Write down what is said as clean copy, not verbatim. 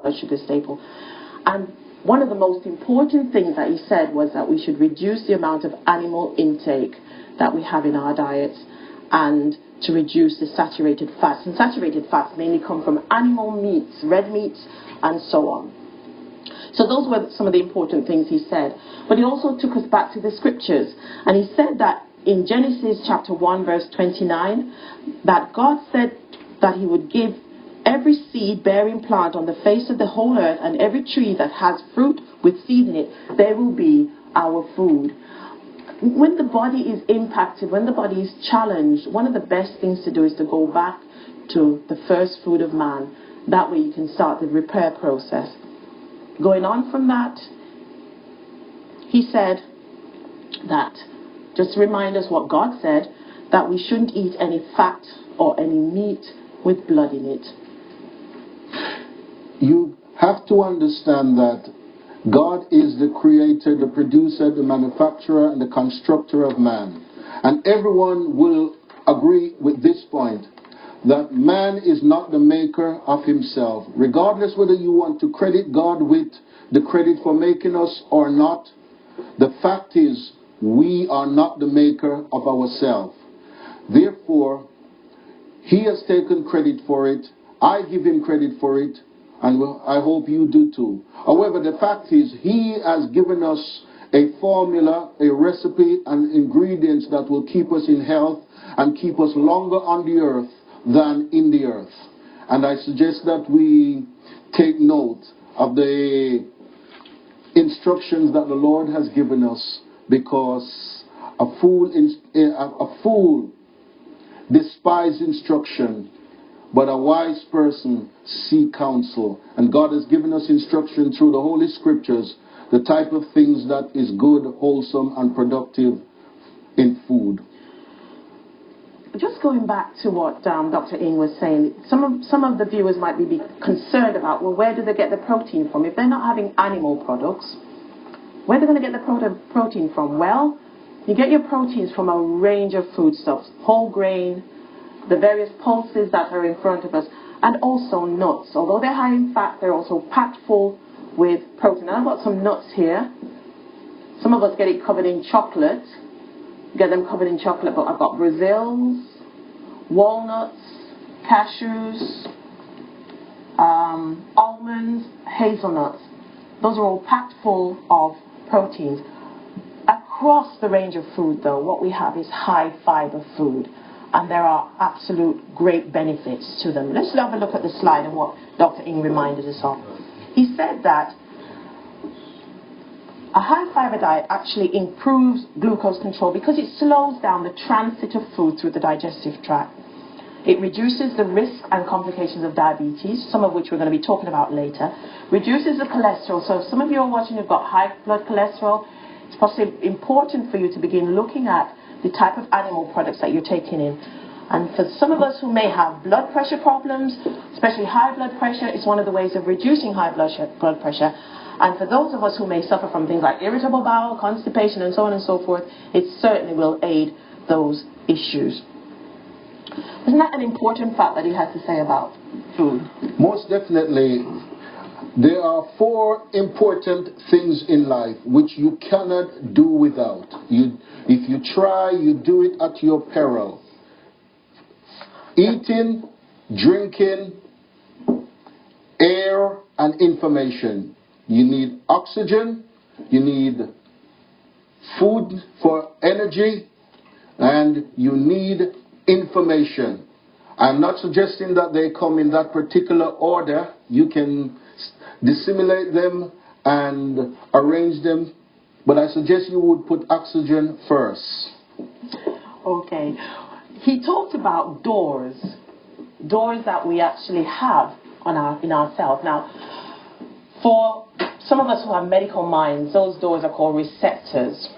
blood sugar staple. And one of the most important things that he said was that we should reduce the amount of animal intake that we have in our diets, and to reduce the saturated fats. And saturated fats mainly come from animal meats, red meats, and so on. So those were some of the important things he said. But he also took us back to the scriptures. And he said that in Genesis chapter 1, verse 29, that God said that he would give every seed-bearing plant on the face of the whole earth, and every tree that has fruit with seed in it, they will be our food. When the body is impacted, when the body is challenged, one of the best things to do is to go back to the first food of man. That way you can start the repair process. Going on from that, he said that, just to remind us what God said, that we shouldn't eat any fat or any meat with blood in it. You have to understand that God is the creator, the producer, the manufacturer, and the constructor of man. And everyone will agree with this point, that man is not the maker of himself. Regardless whether you want to credit God with the credit for making us or not, the fact is we are not the maker of ourselves. Therefore, he has taken credit for it. I give him credit for it. And I hope you do too. However, the fact is, he has given us a formula, a recipe, and ingredients that will keep us in health and keep us longer on the earth than in the earth. And I suggest that we take note of the instructions that the Lord has given us, because a fool despises instruction, but a wise person seek counsel. And God has given us instruction through the Holy Scriptures, the type of things that is good, wholesome, and productive in food. Just going back to what Dr. Ng was saying, some of the viewers might be concerned about, well, where do they get the protein from? If they're not having animal products, where are they going to get the protein from? Well, you get your proteins from a range of foodstuffs, whole grain, the various pulses that are in front of us, and also nuts. Although they're high in fat, they're also packed full with protein. And I've got some nuts here. Some of us get it covered in chocolate. Get them covered in chocolate, but I've got Brazils, walnuts, cashews, almonds, hazelnuts. Those are all packed full of proteins. Across the range of food, though, what we have is high fiber food. And there are absolute great benefits to them. Let's have a look at the slide and what Dr. Ng reminded us of. He said that a high fiber diet actually improves glucose control because it slows down the transit of food through the digestive tract. It reduces the risk and complications of diabetes, some of which we're going to be talking about later. Reduces the cholesterol. So if some of you are watching who've got high blood cholesterol, it's possibly important for you to begin looking at the type of animal products that you're taking in. And for some of us who may have blood pressure problems, especially high blood pressure, it's one of the ways of reducing high blood pressure. And for those of us who may suffer from things like irritable bowel, constipation, and so on and so forth, it certainly will aid those issues. Isn't that an important fact that he has to say about food? Most definitely. There are 4 important things in life which you cannot do without. If you try, you do it at your peril. Eating, drinking, air, and information. You need oxygen, you need food for energy, and you need information. I'm not suggesting that they come in that particular order. You can dissimulate them and arrange them, but I suggest you would put oxygen first. Okay. He talked about doors that we actually have in ourselves. Now, for some of us who have medical minds, those doors are called receptors.